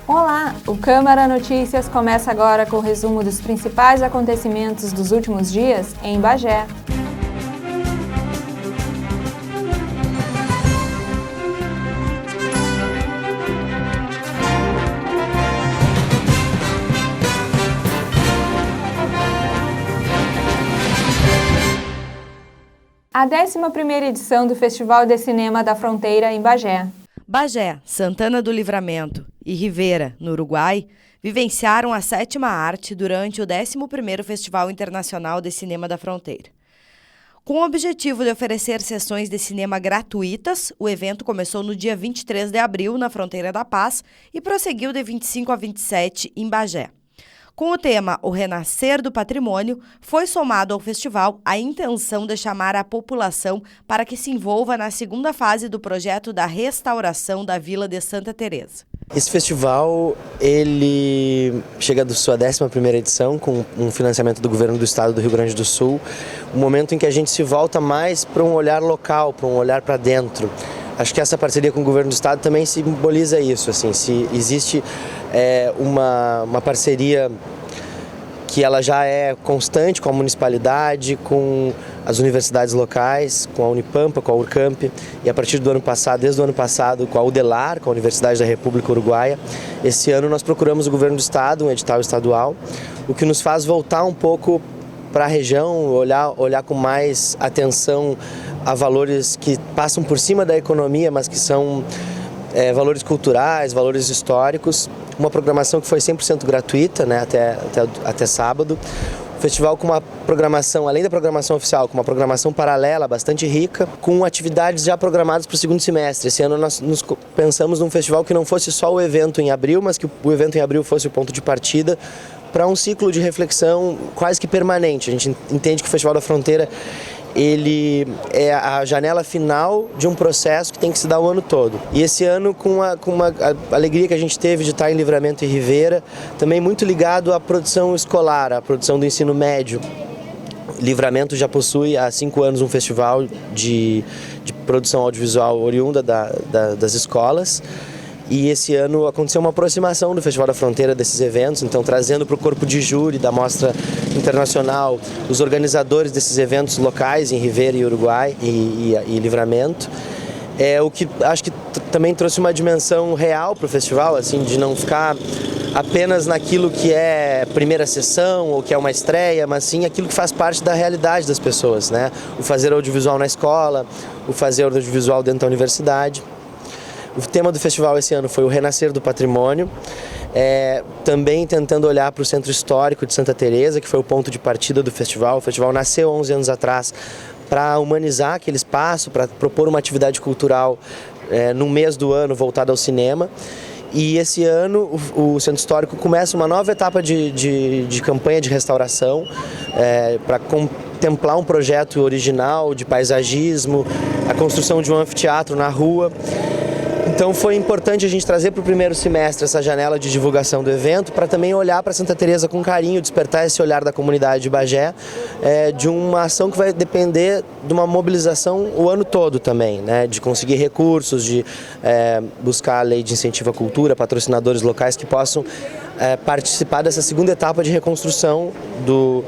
Olá! O Câmara Notícias começa agora com o resumo dos principais acontecimentos dos últimos dias em Bagé. A 11ª edição do Festival de Cinema da Fronteira em Bagé. Bagé, Santana do Livramento e Rivera, no Uruguai, vivenciaram a 7ª arte durante o 11º Festival Internacional de Cinema da Fronteira. Com o objetivo de oferecer sessões de cinema gratuitas, o evento começou no dia 23 de abril, na Fronteira da Paz, e prosseguiu de 25 a 27 em Bagé. Com o tema O Renascer do Patrimônio, foi somado ao festival a intenção de chamar a população para que se envolva na segunda fase do projeto da restauração da Vila de Santa Teresa. Esse festival, ele chega da sua 11ª edição, com um financiamento do Governo do Estado do Rio Grande do Sul, um momento em que a gente se volta mais para um olhar local, para um olhar para dentro. Acho que essa parceria com o Governo do Estado também simboliza isso, assim, se existe uma parceria que ela já é constante com a municipalidade, com as universidades locais, com a Unipampa, com a Urcamp, e a partir do ano passado, desde o ano passado, com a UDELAR, com a Universidade da República Uruguaia. Esse ano nós procuramos o Governo do Estado, um edital estadual, o que nos faz voltar um pouco para a região, olhar com mais atenção a valores que passam por cima da economia, mas que são valores culturais, valores históricos. Uma programação que foi 100% gratuita, né, até sábado. O festival com uma programação, além da programação oficial, com uma programação paralela bastante rica, com atividades já programadas para o segundo semestre. Esse ano nós pensamos num festival que não fosse só o evento em abril, mas que o evento em abril fosse o ponto de partida para um ciclo de reflexão quase que permanente. A gente entende que o Festival da Fronteira ele é a janela final de um processo que tem que se dar o ano todo. E esse ano, com a alegria que a gente teve de estar em Livramento e Rivera, também muito ligado à produção escolar, à produção do ensino médio. Livramento já possui há 5 anos um festival de produção audiovisual oriunda das escolas. E esse ano aconteceu uma aproximação do Festival da Fronteira desses eventos, então trazendo para o corpo de júri da Mostra Internacional os organizadores desses eventos locais em Rivera e Uruguai e Livramento. O que acho que também trouxe uma dimensão real para o festival, assim, de não ficar apenas naquilo que é primeira sessão ou que é uma estreia, mas sim aquilo que faz parte da realidade das pessoas, né? O fazer audiovisual na escola, o fazer audiovisual dentro da universidade. O tema do festival esse ano foi o Renascer do Patrimônio, também tentando olhar para o Centro Histórico de Santa Teresa, que foi o ponto de partida do festival. O festival nasceu 11 anos atrás para humanizar aquele espaço, para propor uma atividade cultural no mês do ano voltada ao cinema. E esse ano o Centro Histórico começa uma nova etapa de campanha de restauração para contemplar um projeto original de paisagismo, a construção de um anfiteatro na rua. Então foi importante a gente trazer para o primeiro semestre essa janela de divulgação do evento para também olhar para Santa Teresa com carinho, despertar esse olhar da comunidade de Bagé, de uma ação que vai depender de uma mobilização o ano todo também, né, de conseguir recursos, de buscar a lei de incentivo à cultura, patrocinadores locais que possam participar dessa segunda etapa de reconstrução do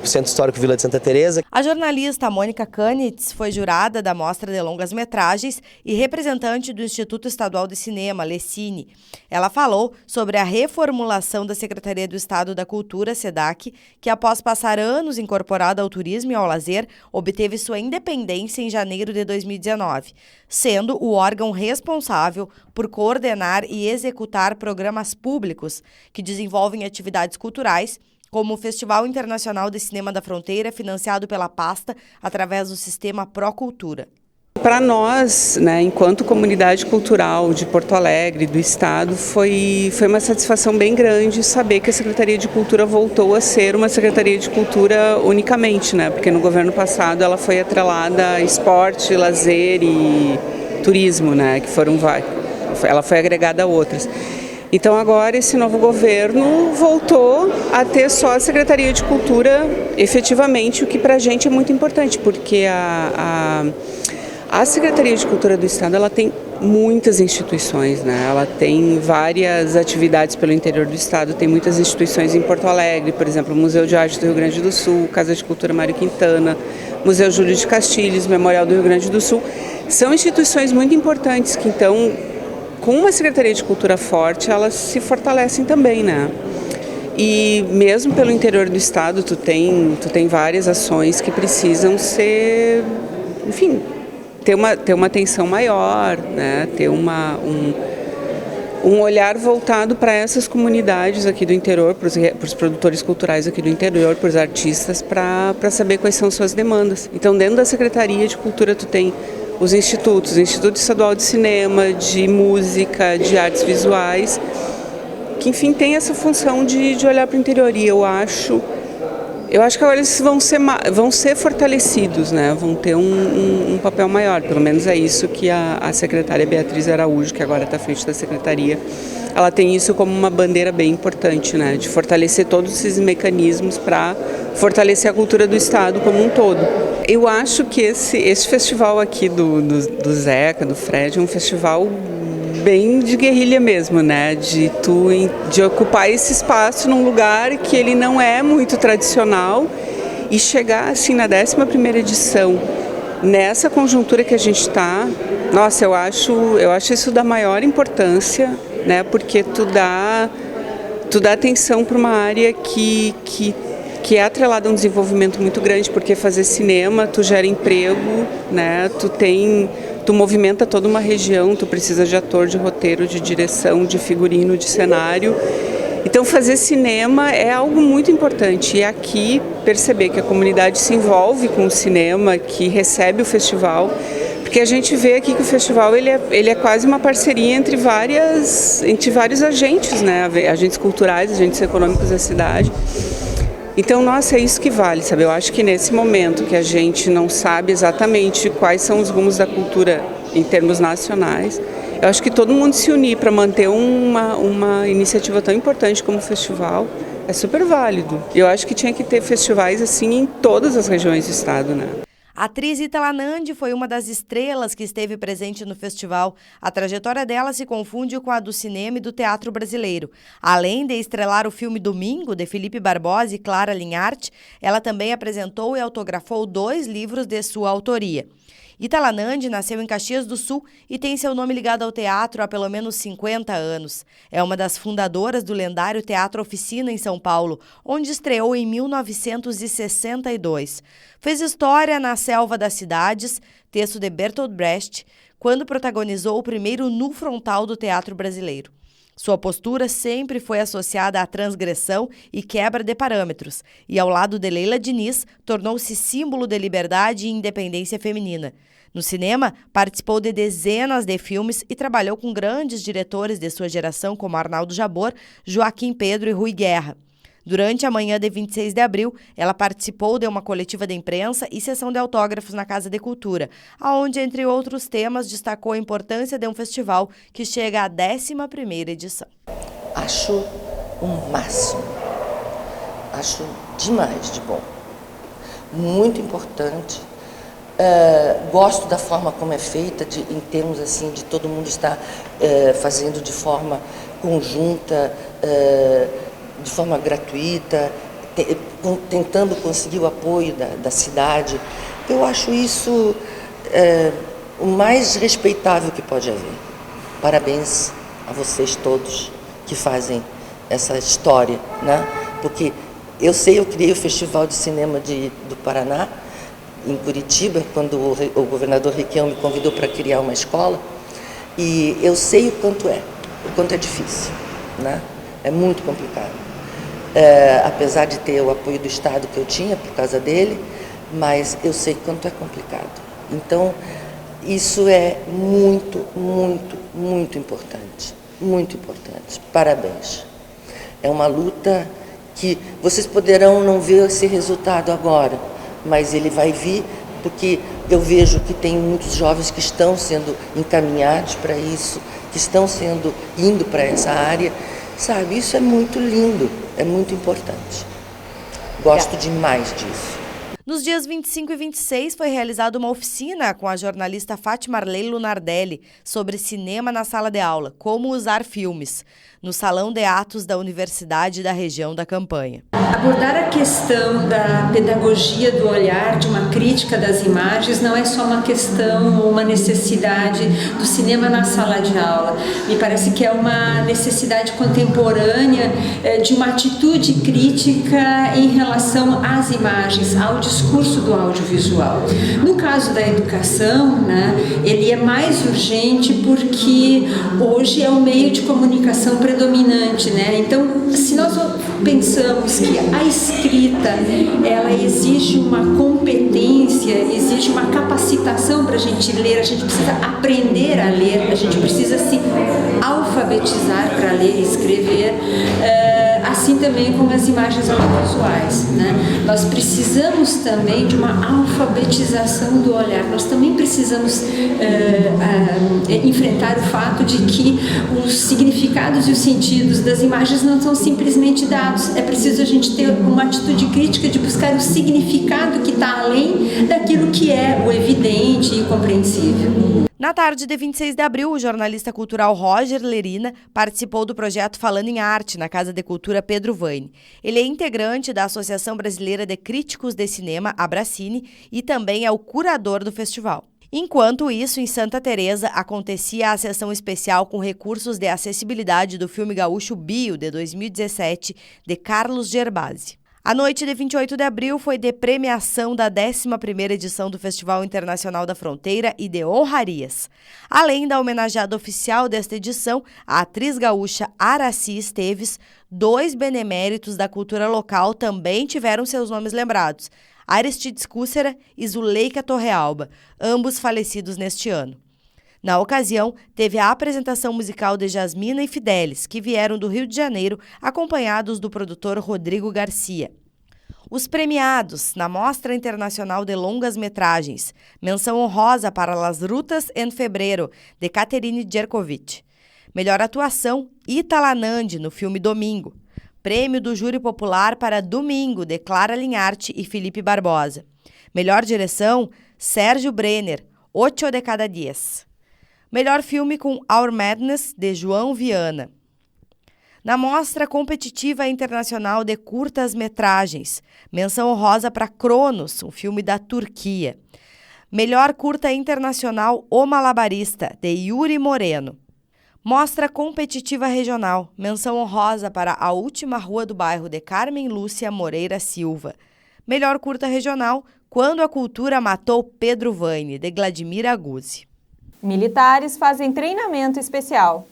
Centro Histórico Vila de Santa Teresa. A jornalista Mônica Canitz foi jurada da Mostra de Longas-Metragens e representante do Instituto Estadual de Cinema, Lecine. Ela falou sobre a reformulação da Secretaria do Estado da Cultura, SEDAC, que após passar anos incorporada ao turismo e ao lazer, obteve sua independência em janeiro de 2019, sendo o órgão responsável por coordenar e executar programas públicos que desenvolvem atividades culturais, como o Festival Internacional de Cinema da Fronteira, financiado pela pasta através do sistema Procultura. Para nós, né, enquanto comunidade cultural de Porto Alegre, do Estado, foi uma satisfação bem grande saber que a Secretaria de Cultura voltou a ser uma Secretaria de Cultura unicamente, né, porque no governo passado ela foi atrelada a esporte, lazer e turismo, né, que foram vários. Ela foi agregada a outras. Então agora esse novo governo voltou a ter só a Secretaria de Cultura efetivamente, o que para a gente é muito importante, porque a Secretaria de Cultura do Estado ela tem muitas instituições, né? Ela tem várias atividades pelo interior do estado, tem muitas instituições em Porto Alegre, por exemplo, o Museu de Arte do Rio Grande do Sul, Casa de Cultura Mário Quintana, Museu Júlio de Castilhos, Memorial do Rio Grande do Sul. São instituições muito importantes que, então, com uma Secretaria de Cultura forte, elas se fortalecem também, né? E mesmo pelo interior do estado, tu tem várias ações que precisam ser, enfim, ter uma atenção maior, né? Ter um olhar voltado para essas comunidades aqui do interior, para os produtores culturais aqui do interior, para os artistas, para saber quais são suas demandas. Então, dentro da Secretaria de Cultura, tu tem os institutos, o Instituto Estadual de Cinema, de Música, de Artes Visuais, que, enfim, tem essa função de olhar para o interior. E eu acho que agora eles vão ser fortalecidos, né? Vão ter um papel maior, pelo menos é isso que a secretária Beatriz Araújo, que agora está à frente da secretaria, ela tem isso como uma bandeira bem importante, né? De fortalecer todos esses mecanismos para fortalecer a cultura do estado como um todo. Eu acho que esse festival aqui do Zeca, do Fred, é um festival bem de guerrilha mesmo, né? De ocupar esse espaço num lugar que ele não é muito tradicional e chegar assim na 11ª edição, nessa conjuntura que a gente está. Nossa, eu acho isso da maior importância, né? Porque tu dá atenção para uma área que é atrelada a um desenvolvimento muito grande, porque fazer cinema, tu gera emprego, né? Tu movimenta toda uma região, tu precisa de ator, de roteiro, de direção, de figurino, de cenário. Então fazer cinema é algo muito importante e aqui perceber que a comunidade se envolve com o cinema, que recebe o festival, porque a gente vê aqui que o festival ele é quase uma parceria entre vários agentes, né? Agentes culturais, agentes econômicos da cidade. Então, nossa, é isso que vale, sabe? Eu acho que nesse momento que a gente não sabe exatamente quais são os rumos da cultura em termos nacionais, eu acho que todo mundo se unir para manter uma iniciativa tão importante como o festival é super válido. Eu acho que tinha que ter festivais assim em todas as regiões do estado, né? A atriz Itala Nandi foi uma das estrelas que esteve presente no festival. A trajetória dela se confunde com a do cinema e do teatro brasileiro. Além de estrelar o filme Domingo, de Felipe Barbosa e Clara Linhart, ela também apresentou e autografou 2 livros de sua autoria. Itala Nandi nasceu em Caxias do Sul e tem seu nome ligado ao teatro há pelo menos 50 anos. É uma das fundadoras do lendário Teatro Oficina em São Paulo, onde estreou em 1962. Fez história na Selva das Cidades, texto de Bertolt Brecht, quando protagonizou o primeiro nu frontal do teatro brasileiro. Sua postura sempre foi associada à transgressão e quebra de parâmetros, e ao lado de Leila Diniz, tornou-se símbolo de liberdade e independência feminina. No cinema, participou de dezenas de filmes e trabalhou com grandes diretores de sua geração como Arnaldo Jabor, Joaquim Pedro e Rui Guerra. Durante a manhã de 26 de abril, ela participou de uma coletiva de imprensa e sessão de autógrafos na Casa de Cultura, onde, entre outros temas, destacou a importância de um festival que chega à 11ª edição. Acho o máximo. Acho demais de bom. Muito importante. Gosto da forma como é feita, em termos assim, de todo mundo estar fazendo de forma conjunta, de forma gratuita, tentando conseguir o apoio da cidade. Eu acho isso o mais respeitável que pode haver. Parabéns a vocês todos que fazem essa história, né? Porque eu criei o Festival de Cinema do Paraná, em Curitiba, quando o governador Requião me convidou para criar uma escola, e eu sei o quanto é difícil, né? É muito complicado. Apesar de ter o apoio do Estado que eu tinha por causa dele, mas eu sei quanto é complicado. Então, isso é muito, muito, muito importante. Muito importante. Parabéns. É uma luta que vocês poderão não ver esse resultado agora, mas ele vai vir, porque eu vejo que tem muitos jovens que estão sendo encaminhados para isso, que estão indo para essa área. Sabe, isso é muito lindo, é muito importante. Gosto demais disso. Nos dias 25 e 26 foi realizada uma oficina com a jornalista Fátima Arley Lunardelli sobre cinema na sala de aula, como usar filmes, no Salão de Atos da Universidade da região da Campanha. Abordar a questão da pedagogia do olhar, de uma crítica das imagens, não é só uma questão ou uma necessidade do cinema na sala de aula. Me parece que é uma necessidade contemporânea de uma atitude crítica em relação às imagens, ao discurso do audiovisual. No caso da educação, ele é mais urgente porque hoje é o meio de comunicação predominante, Então, se nós pensamos que a escrita, ela exige uma competência, exige uma capacitação para a gente ler, a gente precisa aprender a ler, a gente precisa se alfabetizar para ler e escrever, assim também como as imagens audiovisuais, Nós precisamos também de uma alfabetização do olhar, nós também precisamos enfrentar o fato de que os significados e os sentidos das imagens não são simplesmente dados, é preciso a gente ter uma atitude crítica de buscar o significado que está além daquilo que é o evidente e compreensível. Na tarde de 26 de abril, o jornalista cultural Roger Lerina participou do projeto Falando em Arte, na Casa de Cultura Pedro Vaine. Ele é integrante da Associação Brasileira de Críticos de Cinema, Abracine, e também é o curador do festival. Enquanto isso, em Santa Teresa, acontecia a sessão especial com recursos de acessibilidade do filme gaúcho Bio, de 2017, de Carlos Gerbasi. A noite de 28 de abril foi de premiação da 11ª edição do Festival Internacional da Fronteira e de honrarias. Além da homenageada oficial desta edição, a atriz gaúcha Araci Esteves, 2 beneméritos da cultura local também tiveram seus nomes lembrados: Aristides Cúcera e Zuleika Torrealba, ambos falecidos neste ano. Na ocasião, teve a apresentação musical de Jasmina e Fidelis, que vieram do Rio de Janeiro, acompanhados do produtor Rodrigo Garcia. Os premiados na Mostra Internacional de Longas Metragens, menção honrosa para Las Rutas en Febrero, de Katerine Djerkovic. Melhor atuação, Ítala Nandi, no filme Domingo. Prêmio do Júri Popular para Domingo, de Clara Linharte e Felipe Barbosa. Melhor direção, Sérgio Brenner, Ocho de Cada Diez. Melhor filme com Our Madness, de João Viana. Na Mostra Competitiva Internacional de Curtas-Metragens, menção honrosa para Cronos, um filme da Turquia. Melhor curta internacional O Malabarista, de Yuri Moreno. Mostra Competitiva Regional, menção honrosa para A Última Rua do Bairro, de Carmen Lúcia Moreira Silva. Melhor curta regional, Quando a Cultura Matou Pedro Vaine, de Gladimir Aguzzi. Militares fazem treinamento especial.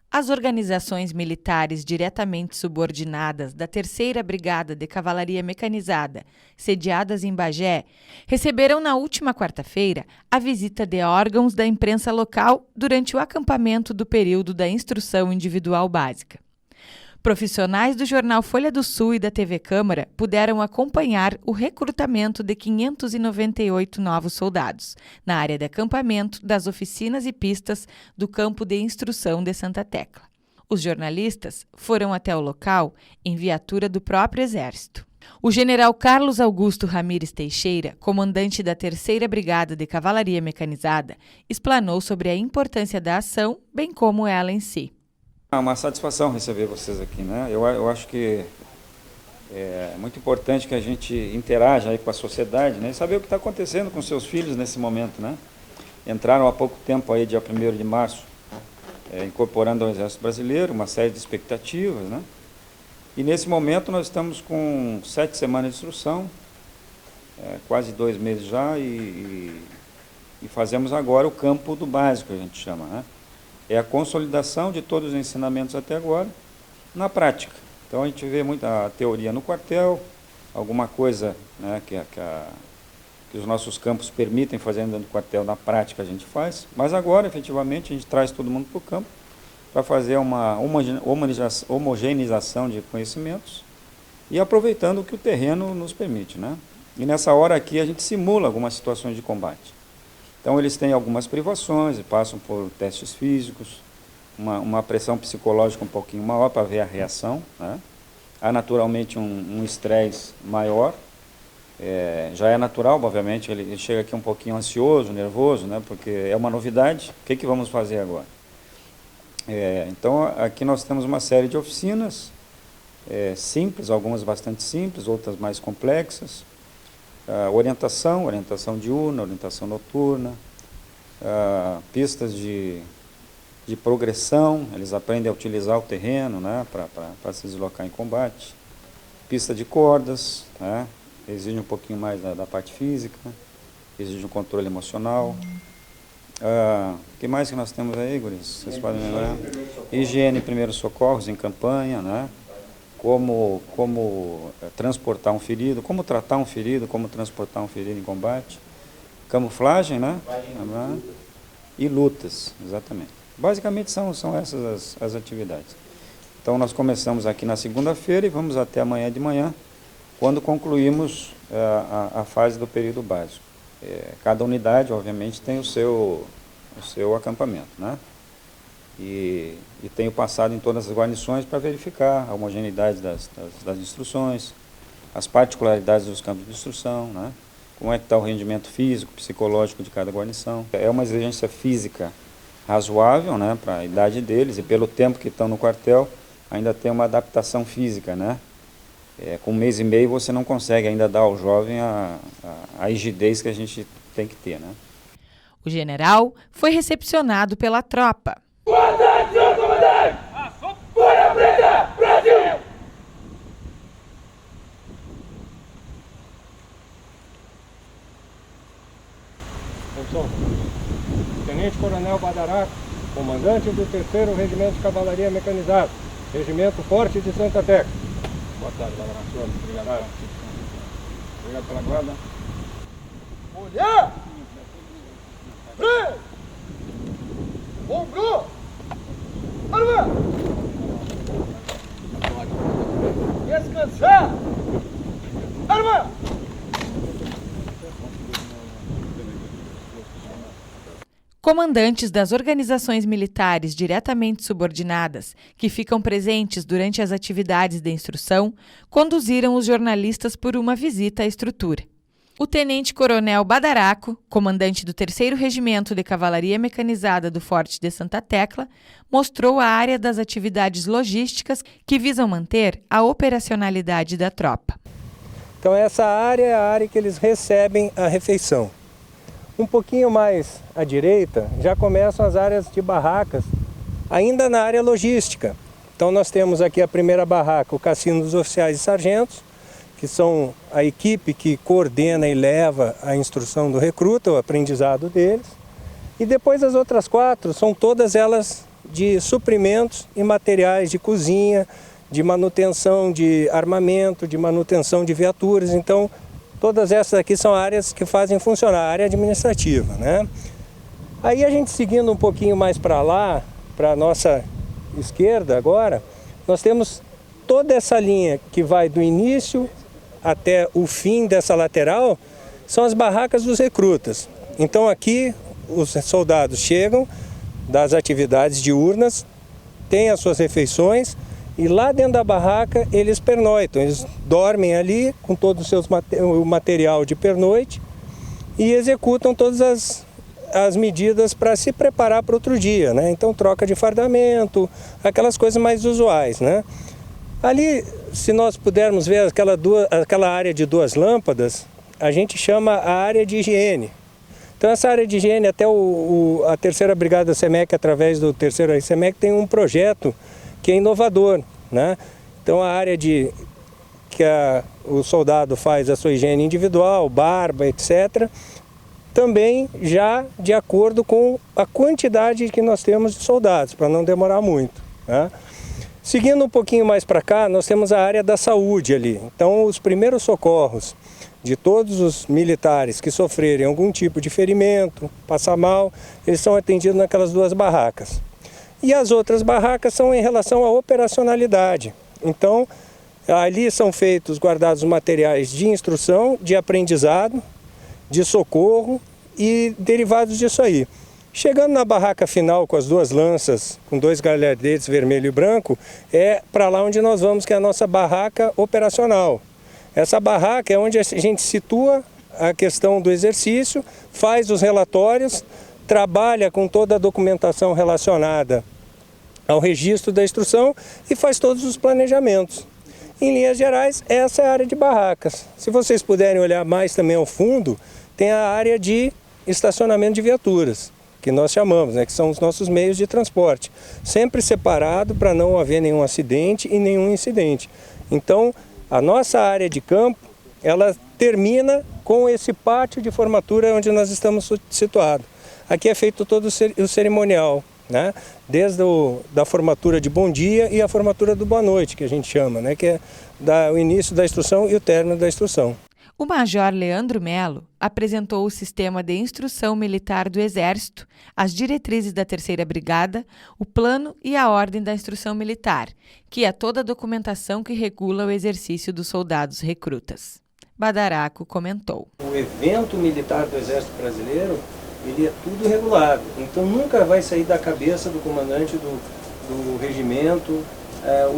As organizações militares diretamente subordinadas da 3ª Brigada de Cavalaria Mecanizada, sediadas em Bagé, receberam na última quarta-feira a visita de órgãos da imprensa local durante o acampamento do período da Instrução Individual Básica. Profissionais do jornal Folha do Sul e da TV Câmara puderam acompanhar o recrutamento de 598 novos soldados na área de acampamento das oficinas e pistas do campo de instrução de Santa Tecla. Os jornalistas foram até o local em viatura do próprio Exército. O general Carlos Augusto Ramires Teixeira, comandante da 3ª Brigada de Cavalaria Mecanizada, explanou sobre a importância da ação, bem como ela em si. É uma satisfação receber vocês aqui, Eu acho que é muito importante que a gente interaja aí com a sociedade, e saber o que está acontecendo com seus filhos nesse momento, Entraram há pouco tempo aí, dia 1º de março, incorporando ao Exército Brasileiro, uma série de expectativas, E nesse momento nós estamos com 7 semanas de instrução, quase 2 meses já, e fazemos agora o campo do básico, a gente chama, É a consolidação de todos os ensinamentos até agora na prática. Então a gente vê muita teoria no quartel, alguma coisa que os nossos campos permitem fazer dentro do quartel, na prática a gente faz, mas agora efetivamente a gente traz todo mundo para o campo para fazer uma homogeneização de conhecimentos e aproveitando o que o terreno nos permite, E nessa hora aqui a gente simula algumas situações de combate. Então eles têm algumas privações, passam por testes físicos, uma pressão psicológica um pouquinho maior para ver a reação, Há naturalmente um estresse maior, Já é natural, obviamente, ele chega aqui um pouquinho ansioso, nervoso, né? Porque é uma novidade, o que vamos fazer agora? Então, aqui nós temos uma série de oficinas simples, algumas bastante simples, outras mais complexas. Orientação diurna, orientação noturna, pistas de progressão, eles aprendem a utilizar o terreno, né, para se deslocar em combate. Pista de cordas, né, exige um pouquinho mais da parte física, exige um controle emocional. O que mais que nós temos aí, guris? Vocês podem lembrar? Higiene e primeiros socorros em campanha, né? Como transportar um ferido, como tratar um ferido, como transportar um ferido em combate. Camuflagem, né? E lutas, exatamente. Basicamente são essas as atividades. Então nós começamos aqui na segunda-feira e vamos até amanhã de manhã, quando concluímos a fase do período básico. Cada unidade, obviamente, tem o seu acampamento, né? E tenho passado em todas as guarnições para verificar a homogeneidade das instruções, as particularidades dos campos de instrução, né? Como é que está o rendimento físico, psicológico de cada guarnição. É uma exigência física razoável, né, para a idade deles, e pelo tempo que estão no quartel, ainda tem uma adaptação física, né? Com 1 mês e meio você não consegue ainda dar ao jovem a rigidez que a gente tem que ter, né? O general foi recepcionado pela tropa. Boa tarde, senhor comandante! Bora preta, Brasil! Atenção. Tenente Coronel Badaraco, comandante do 3º Regimento de Cavalaria Mecanizada, Regimento Forte de Santa Tecla. Boa tarde, Badaraco. Obrigado. Obrigado pela guarda. Olhar! Freio! Ombro! Arma! Descansar! Arma! Comandantes das organizações militares diretamente subordinadas, que ficam presentes durante as atividades de instrução, conduziram os jornalistas por uma visita à estrutura. O tenente-coronel Badaraco, comandante do 3º Regimento de Cavalaria Mecanizada do Forte de Santa Tecla, mostrou a área das atividades logísticas que visam manter a operacionalidade da tropa. Então essa área é a área que eles recebem a refeição. Um pouquinho mais à direita já começam as áreas de barracas, ainda na área logística. Então nós temos aqui a primeira barraca, o Cassino dos Oficiais e Sargentos, que são a equipe que coordena e leva a instrução do recruta, o aprendizado deles. E depois as outras 4 são todas elas de suprimentos e materiais de cozinha, de manutenção de armamento, de manutenção de viaturas. Então, todas essas aqui são áreas que fazem funcionar, a área administrativa, né? Aí a gente seguindo um pouquinho mais para lá, para a nossa esquerda agora, nós temos toda essa linha que vai do início até o fim dessa lateral, são as barracas dos recrutas. Então aqui os soldados chegam das atividades diurnas, têm as suas refeições e lá dentro da barraca eles pernoitam, eles dormem ali com todo o material de pernoite e executam todas as medidas para se preparar para outro dia, né? Então troca de fardamento, aquelas coisas mais usuais, né? Ali, se nós pudermos ver aquela área de 2 lâmpadas, a gente chama a área de higiene. Então essa área de higiene, até a 3ª Brigada SEMEC, através do 3º SEMEC, tem um projeto que é inovador, né? Então a área que o soldado faz a sua higiene individual, barba, etc., também já de acordo com a quantidade que nós temos de soldados, para não demorar muito, né? Seguindo um pouquinho mais para cá, nós temos a área da saúde ali. Então, os primeiros socorros de todos os militares que sofrerem algum tipo de ferimento, passar mal, eles são atendidos naquelas 2 barracas. E as outras barracas são em relação à operacionalidade. Então, ali são guardados materiais de instrução, de aprendizado, de socorro e derivados disso aí. Chegando na barraca final com as 2 lanças, com 2 galhardetes vermelho e branco, é para lá onde nós vamos, que é a nossa barraca operacional. Essa barraca é onde a gente situa a questão do exercício, faz os relatórios, trabalha com toda a documentação relacionada ao registro da instrução e faz todos os planejamentos. Em linhas gerais, essa é a área de barracas. Se vocês puderem olhar mais também ao fundo, tem a área de estacionamento de viaturas, que nós chamamos, né, que são os nossos meios de transporte, sempre separado para não haver nenhum acidente e nenhum incidente. Então, a nossa área de campo, ela termina com esse pátio de formatura onde nós estamos situados. Aqui é feito todo o cerimonial, né? Desde da formatura de bom dia e a formatura do boa noite, que a gente chama, né? Que é o início da instrução e o término da instrução. O Major Leandro Melo apresentou o Sistema de Instrução Militar do Exército, as diretrizes da 3ª Brigada, o plano e a ordem da instrução militar, que é toda a documentação que regula o exercício dos soldados recrutas. Badaraco comentou. O evento militar do Exército Brasileiro, ele é tudo regulado, então nunca vai sair da cabeça do comandante do regimento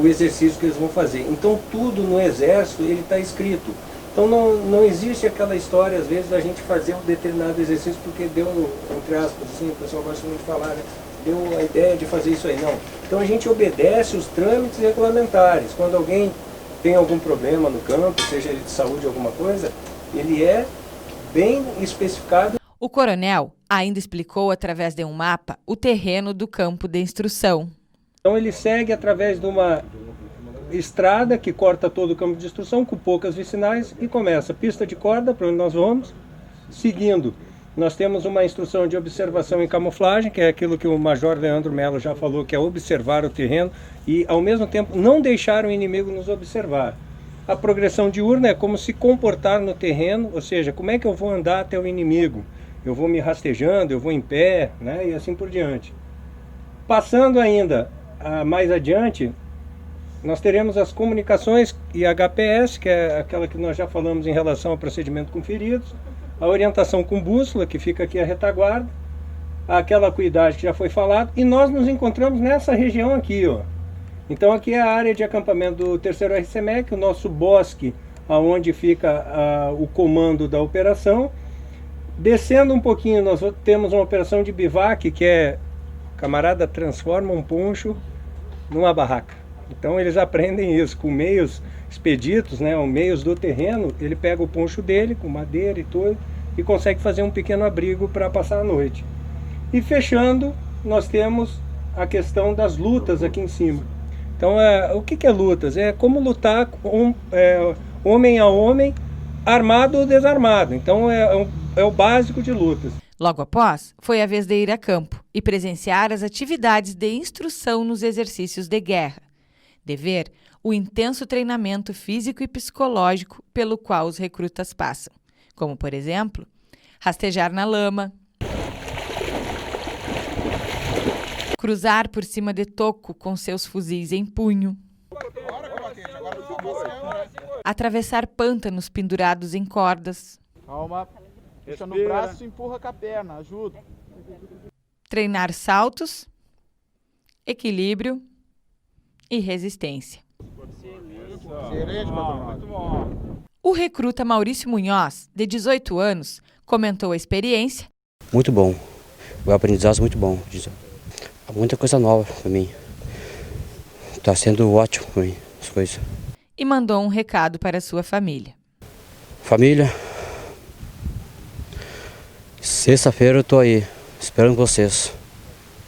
o exercício que eles vão fazer. Então tudo no Exército ele está escrito. Então não existe aquela história, às vezes, da gente fazer um determinado exercício porque deu, entre aspas, assim, o pessoal gosta muito de falar, né? Deu a ideia de fazer isso aí, não. Então a gente obedece os trâmites regulamentares. Quando alguém tem algum problema no campo, seja ele de saúde ou alguma coisa, ele é bem especificado. O coronel ainda explicou através de um mapa o terreno do campo de instrução. Então ele segue através de uma estrada que corta todo o campo de instrução com poucas vicinais e começa pista de corda para onde nós vamos. Seguindo, nós temos uma instrução de observação em camuflagem, que é aquilo que o Major Leandro Melo já falou, que é observar o terreno e ao mesmo tempo não deixar o inimigo nos observar. A progressão diurna é como se comportar no terreno, ou seja, como é que eu vou andar até o inimigo. Eu vou me rastejando, eu vou em pé, né, e assim por diante. Passando ainda mais adiante, nós teremos as comunicações e HPS, que é aquela que nós já falamos em relação ao procedimento com feridos, a orientação com bússola, que fica aqui a retaguarda, aquela acuidade que já foi falado, e nós nos encontramos nessa região aqui, ó. Então aqui é a área de acampamento do 3º RCMEC, o nosso bosque, aonde fica o comando da operação. Descendo um pouquinho, nós temos uma operação de bivac, que é, camarada transforma um poncho numa barraca. Então eles aprendem isso, com meios expeditos, né, meios do terreno, ele pega o poncho dele, com madeira e tudo, e consegue fazer um pequeno abrigo para passar a noite. E fechando, nós temos a questão das lutas aqui em cima. Então, o que é lutas? É como lutar homem a homem, armado ou desarmado. Então, é o básico de lutas. Logo após, foi a vez de ir a campo e presenciar as atividades de instrução nos exercícios de guerra. De ver o intenso treinamento físico e psicológico pelo qual os recrutas passam, como, por exemplo, rastejar na lama, cruzar por cima de toco com seus fuzis em punho, atravessar pântanos pendurados em cordas, calma, puxa no braço e empurra com a perna, ajuda, treinar saltos, equilíbrio e resistência. O recruta Maurício Munhoz, de 18 anos, comentou a experiência. Muito bom, o aprendizado muito bom, muita coisa nova para mim. Está sendo ótimo para mim, as coisas. E mandou um recado para a sua família. Família, sexta-feira eu estou aí, esperando vocês.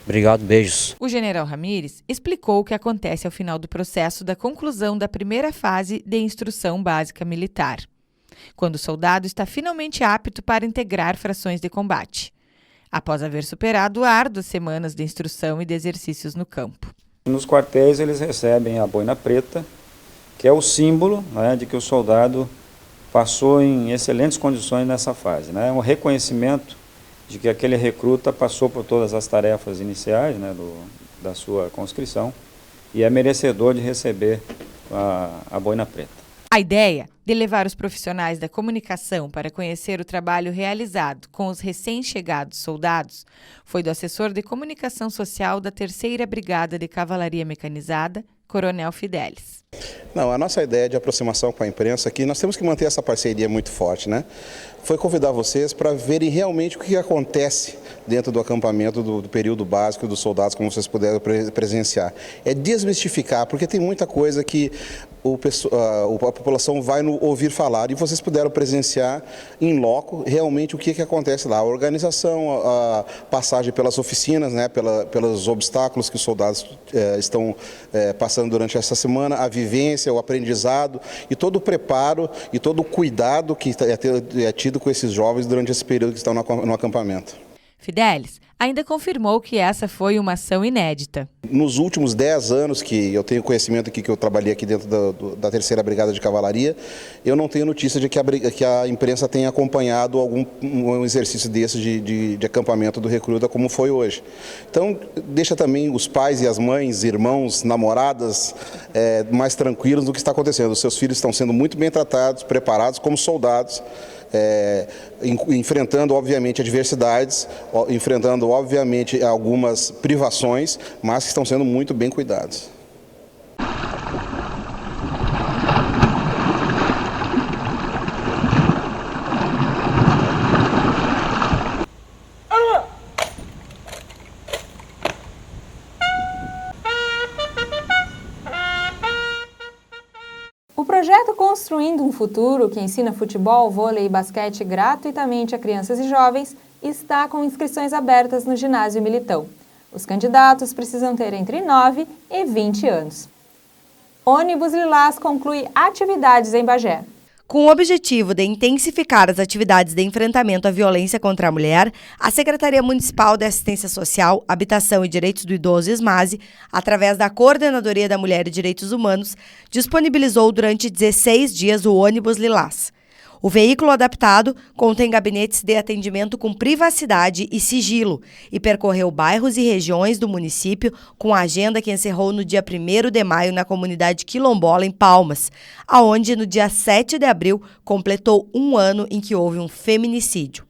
Obrigado, beijos. O general Ramires explicou o que acontece ao final do processo da conclusão da primeira fase de instrução básica militar, quando o soldado está finalmente apto para integrar frações de combate, após haver superado árduas semanas de instrução e de exercícios no campo. Nos quartéis eles recebem a boina preta, que é o símbolo, né, de que o soldado passou em excelentes condições nessa fase, né? É um reconhecimento de que aquele recruta passou por todas as tarefas iniciais, né, da sua conscrição e é merecedor de receber a boina preta. A ideia de levar os profissionais da comunicação para conhecer o trabalho realizado com os recém-chegados soldados foi do assessor de comunicação social da 3ª Brigada de Cavalaria Mecanizada, Coronel Fidelis. Não, a nossa ideia de aproximação com a imprensa aqui, nós temos que manter essa parceria muito forte, né? Foi convidar vocês para verem realmente o que acontece dentro do acampamento do período básico dos soldados, como vocês puderam presenciar. É desmistificar, porque tem muita coisa que a população vai ouvir falar e vocês puderam presenciar em loco realmente o que acontece lá. A organização, a passagem pelas oficinas, né, pelos obstáculos que os soldados estão passando durante essa semana, a vivência, o aprendizado e todo o preparo e todo o cuidado que é tido com esses jovens durante esse período que estão no acampamento. Fidelis ainda confirmou que essa foi uma ação inédita. Nos últimos 10 anos que eu tenho conhecimento aqui, que eu trabalhei aqui dentro da Terceira Brigada de Cavalaria, eu não tenho notícia de que a imprensa tenha acompanhado um exercício desse de acampamento do recruta como foi hoje. Então, deixa também os pais e as mães, irmãos, namoradas mais tranquilos do que está acontecendo. Os seus filhos estão sendo muito bem tratados, preparados como soldados, enfrentando, obviamente, adversidades, enfrentando, obviamente, algumas privações, mas que estão sendo muito bem cuidados. O projeto Construindo um Futuro, que ensina futebol, vôlei e basquete gratuitamente a crianças e jovens, está com inscrições abertas no Ginásio Militão. Os candidatos precisam ter entre 9 e 20 anos. Ônibus Lilás conclui atividades em Bagé. Com o objetivo de intensificar as atividades de enfrentamento à violência contra a mulher, a Secretaria Municipal de Assistência Social, Habitação e Direitos do Idoso, SMASE, através da Coordenadoria da Mulher e Direitos Humanos, disponibilizou durante 16 dias o ônibus Lilás. O veículo adaptado contém gabinetes de atendimento com privacidade e sigilo e percorreu bairros e regiões do município com a agenda que encerrou no dia 1º de maio na comunidade quilombola em Palmas, aonde no dia 7 de abril completou um ano em que houve um feminicídio.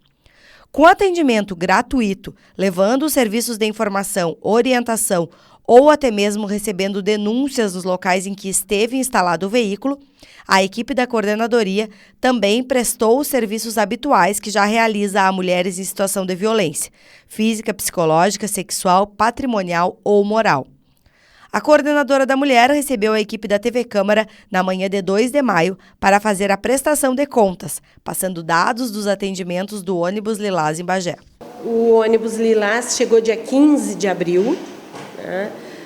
Com atendimento gratuito, levando os serviços de informação, orientação ou até mesmo recebendo denúncias nos locais em que esteve instalado o veículo, a equipe da coordenadoria também prestou os serviços habituais que já realiza a mulheres em situação de violência física, psicológica, sexual, patrimonial ou moral. A coordenadora da mulher recebeu a equipe da TV Câmara na manhã de 2 de maio para fazer a prestação de contas, passando dados dos atendimentos do ônibus Lilás em Bagé. O ônibus Lilás chegou dia 15 de abril.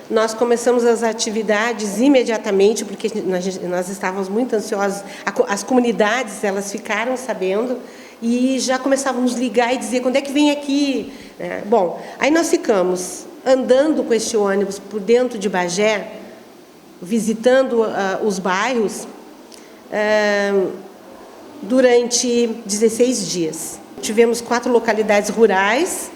Nós começamos as atividades imediatamente, porque nós estávamos muito ansiosos. As comunidades, elas ficaram sabendo e já começávamos a ligar e dizer quando é que vem aqui. Bom, aí nós ficamos andando com este ônibus por dentro de Bagé, visitando os bairros, durante 16 dias. Tivemos 4 localidades rurais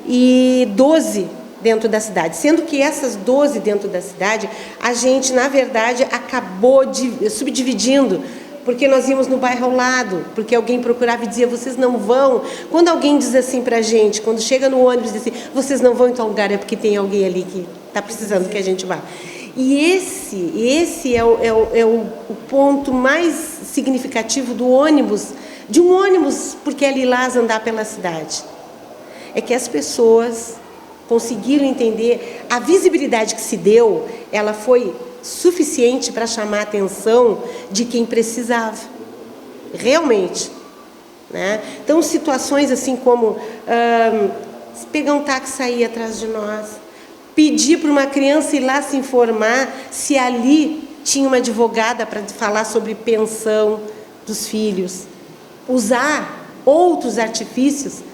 e 12 dentro da cidade, sendo que essas 12 dentro da cidade, a gente, na verdade, acabou subdividindo, porque nós íamos no bairro ao lado, porque alguém procurava e dizia, vocês não vão. Quando alguém diz assim pra gente, quando chega no ônibus, diz assim, vocês não vão em tal lugar, é porque tem alguém ali que está precisando que a gente vá. E esse é o ponto mais significativo do ônibus, de um ônibus, porque é Lilás andar pela cidade. É que as pessoas conseguiram entender, a visibilidade que se deu, ela foi suficiente para chamar a atenção de quem precisava, realmente. Então, situações assim como pegar um táxi e sair atrás de nós, pedir para uma criança ir lá se informar se ali tinha uma advogada para falar sobre pensão dos filhos, usar outros artifícios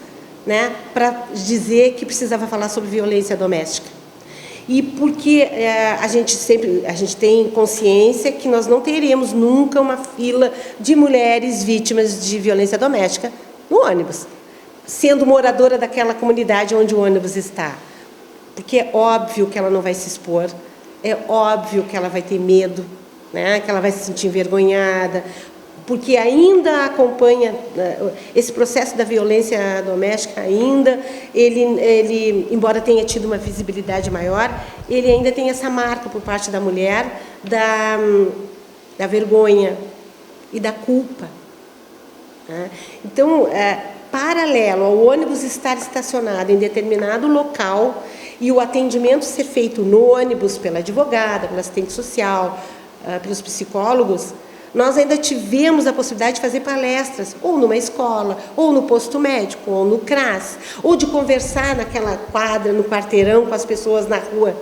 para dizer que precisava falar sobre violência doméstica. E porque a gente tem consciência que nós não teremos nunca uma fila de mulheres vítimas de violência doméstica no ônibus, sendo moradora daquela comunidade onde o ônibus está. Porque é óbvio que ela não vai se expor, é óbvio que ela vai ter medo, que ela vai se sentir envergonhada, porque ainda acompanha esse processo da violência doméstica, ele, embora tenha tido uma visibilidade maior, ele ainda tem essa marca por parte da mulher da vergonha e da culpa. Então, paralelo ao ônibus estar estacionado em determinado local e o atendimento ser feito no ônibus pela advogada, pela assistente social, pelos psicólogos, nós ainda tivemos a possibilidade de fazer palestras, ou numa escola, ou no posto médico, ou no CRAS, ou de conversar naquela quadra, no quarteirão, com as pessoas na rua.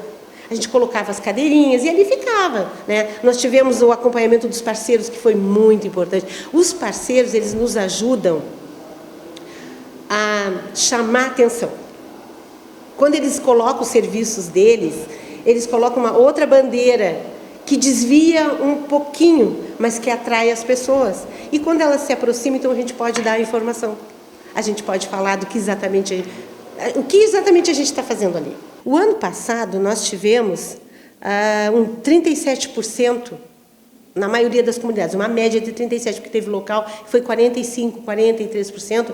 A gente colocava as cadeirinhas e ali ficava, né? Nós tivemos o acompanhamento dos parceiros, que foi muito importante. Os parceiros, eles nos ajudam a chamar atenção. Quando eles colocam os serviços deles, eles colocam uma outra bandeira que desvia um pouquinho, mas que atrai as pessoas. E quando elas se aproximam, então a gente pode dar a informação. A gente pode falar do que exatamente, o que exatamente a gente está fazendo ali. O ano passado, nós tivemos um 37%, na maioria das comunidades, uma média de 37%, porque teve local, foi 45%, 43%,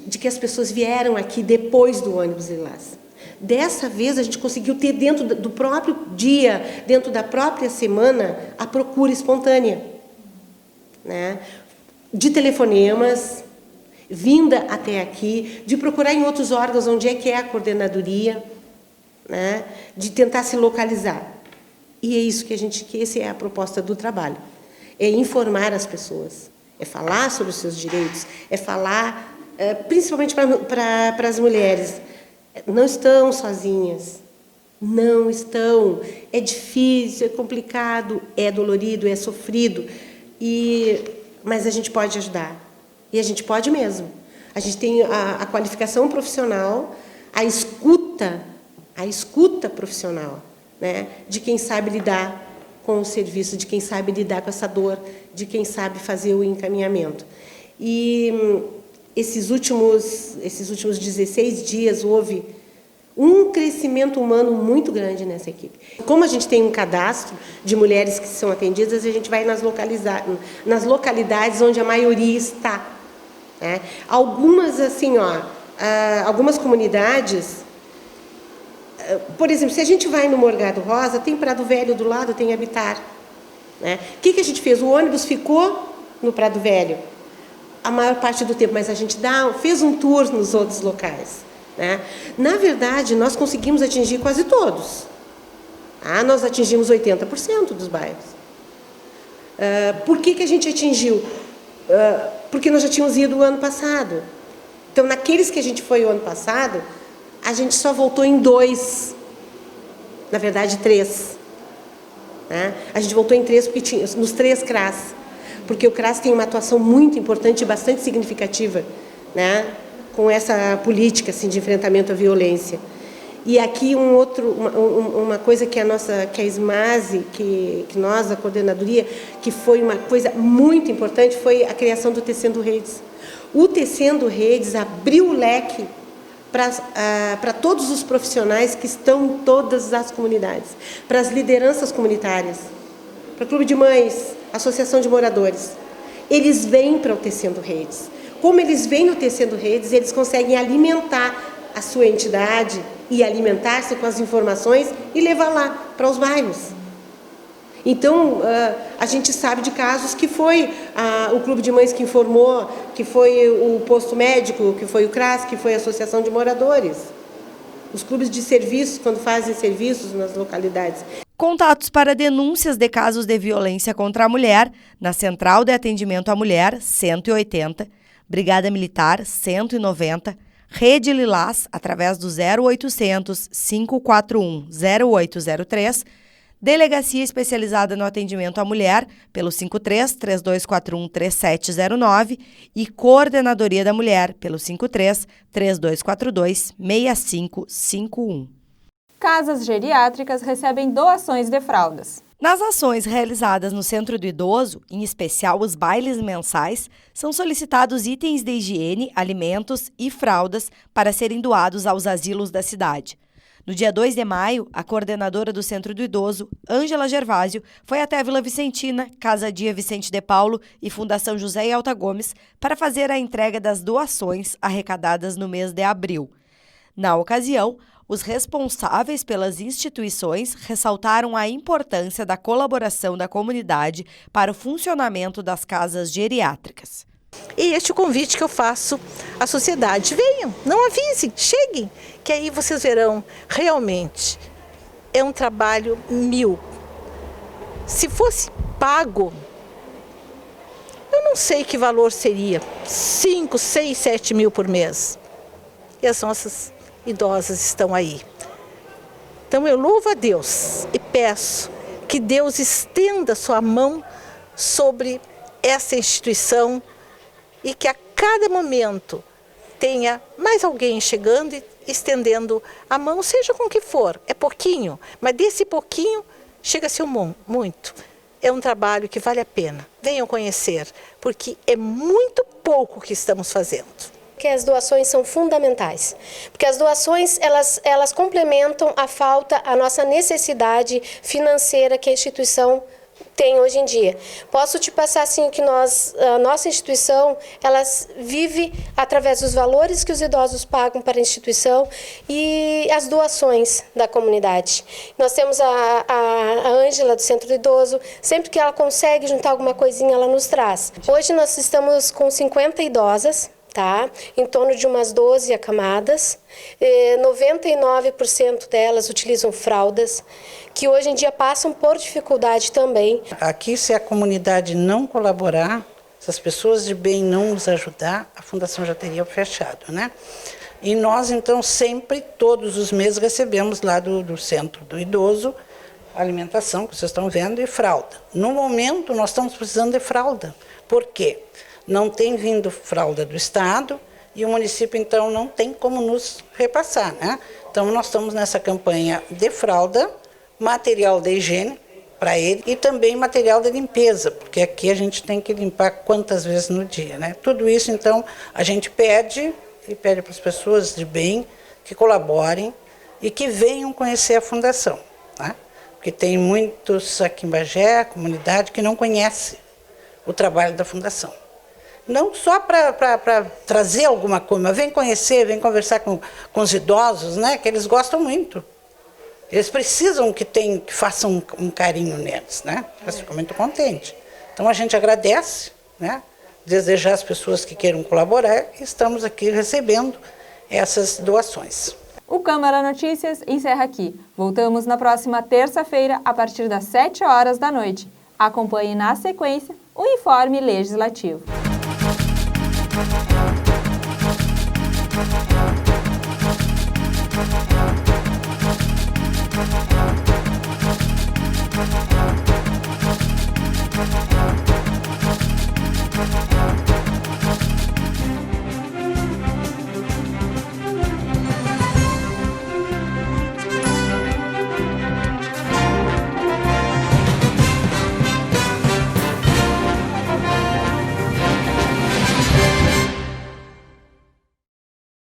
de que as pessoas vieram aqui depois do ônibus Lilás. Dessa vez, a gente conseguiu ter dentro do próprio dia, dentro da própria semana, a procura espontânea, né? De telefonemas, vinda até aqui, de procurar em outros órgãos onde é que é a coordenadoria, né? De tentar se localizar. E é isso que essa é a proposta do trabalho. É informar as pessoas, é falar sobre os seus direitos, é falar, principalmente para as mulheres, não estão sozinhas, não estão, é difícil, é complicado, é dolorido, é sofrido, mas a gente pode ajudar, e a gente pode mesmo. A gente tem a qualificação profissional, a escuta profissional, né, de quem sabe lidar com o serviço, de quem sabe lidar com essa dor, de quem sabe fazer o encaminhamento. E esses últimos 16 dias houve um crescimento humano muito grande nessa equipe. Como a gente tem um cadastro de mulheres que são atendidas, a gente vai nas localidades onde a maioria está, né? Algumas, assim, algumas comunidades, por exemplo, se a gente vai no Morgado Rosa, tem Prado Velho do lado, tem Habitar, né? O que a gente fez? O ônibus ficou no Prado Velho a maior parte do tempo, mas a gente fez um tour nos outros locais, né? Na verdade, nós conseguimos atingir quase todos. Nós atingimos 80% dos bairros. Por que a gente atingiu? Porque nós já tínhamos ido o ano passado. Então, naqueles que a gente foi o ano passado, a gente só voltou em 2, na verdade 3. Né? A gente voltou em 3 porque tinha nos 3 CRAS. Porque o CRAS tem uma atuação muito importante e bastante significativa, né, com essa política assim, de enfrentamento à violência. E aqui uma coisa que a SMASE, que nós, a coordenadoria, que foi uma coisa muito importante, foi a criação do Tecendo Redes. O Tecendo Redes abriu o leque para todos os profissionais que estão em todas as comunidades, para as lideranças comunitárias, para o Clube de Mães, Associação de Moradores. Eles vêm para o Tecendo Redes. Como eles vêm no Tecendo Redes, eles conseguem alimentar a sua entidade e alimentar-se com as informações e levar lá para os bairros. Então, a gente sabe de casos que foi o Clube de Mães que informou, que foi o posto médico, que foi o CRAS, que foi a Associação de Moradores. Os clubes de serviços, quando fazem serviços nas localidades. Contatos para denúncias de casos de violência contra a mulher na Central de Atendimento à Mulher, 180, Brigada Militar, 190, Rede Lilás, através do 0800 541 0803, Delegacia Especializada no Atendimento à Mulher, pelo 53-3241-3709 e Coordenadoria da Mulher, pelo 53-3242-6551. Casas geriátricas recebem doações de fraldas. Nas ações realizadas no Centro do Idoso, em especial os bailes mensais, são solicitados itens de higiene, alimentos e fraldas para serem doados aos asilos da cidade. No dia 2 de maio, a coordenadora do Centro do Idoso, Ângela Gervásio, foi até a Vila Vicentina, Casa Dia Vicente de Paulo e Fundação José Alta Gomes para fazer a entrega das doações arrecadadas no mês de abril. Na ocasião, Os responsáveis pelas instituições ressaltaram a importância da colaboração da comunidade para o funcionamento das casas geriátricas. E este é o convite que eu faço à sociedade. Venham, não avisem, cheguem, que aí vocês verão realmente. É um trabalho mil. Se fosse pago, eu não sei que valor seria, 5, 6, 7 mil por mês. E as nossas idosas estão aí. Então eu louvo a Deus e peço que Deus estenda sua mão sobre essa instituição e que a cada momento tenha mais alguém chegando e estendendo a mão, seja com o que for. É pouquinho, mas desse pouquinho chega a ser muito. É um trabalho que vale a pena. Venham conhecer, porque é muito pouco que estamos fazendo. Que as doações são fundamentais, porque as doações elas complementam a nossa necessidade financeira que a instituição tem hoje em dia. Posso te passar assim que a nossa instituição, ela vive através dos valores que os idosos pagam para a instituição e as doações da comunidade. Nós temos a Ângela do Centro do Idoso, sempre que ela consegue juntar alguma coisinha, ela nos traz. Hoje nós estamos com 50 idosas, tá? Em torno de umas 12 acamadas, 99% delas utilizam fraldas, que hoje em dia passam por dificuldade também. Aqui, se a comunidade não colaborar, se as pessoas de bem não nos ajudar, a fundação já teria fechado, né? E nós, então, sempre, todos os meses, recebemos lá do Centro do Idoso alimentação, que vocês estão vendo, e fralda. No momento, nós estamos precisando de fralda. Por quê? Não tem vindo fralda do Estado e o município, então, não tem como nos repassar, né? Então, nós estamos nessa campanha de fralda, material de higiene para ele e também material de limpeza, porque aqui a gente tem que limpar quantas vezes no dia, né? Tudo isso, então, a gente pede para as pessoas de bem que colaborem e que venham conhecer a fundação, né? Porque tem muitos aqui em Bagé, a comunidade, que não conhece o trabalho da fundação. Não só para trazer alguma coisa, mas vem conhecer, vem conversar com os idosos, né, que eles gostam muito. Eles precisam que façam um carinho neles, né? Eles ficam muito contentes. Então a gente agradece, né, desejar às pessoas que queiram colaborar, e estamos aqui recebendo essas doações. O Câmara Notícias encerra aqui. Voltamos na próxima terça-feira, a partir das 7 horas da noite. Acompanhe na sequência o Informe Legislativo.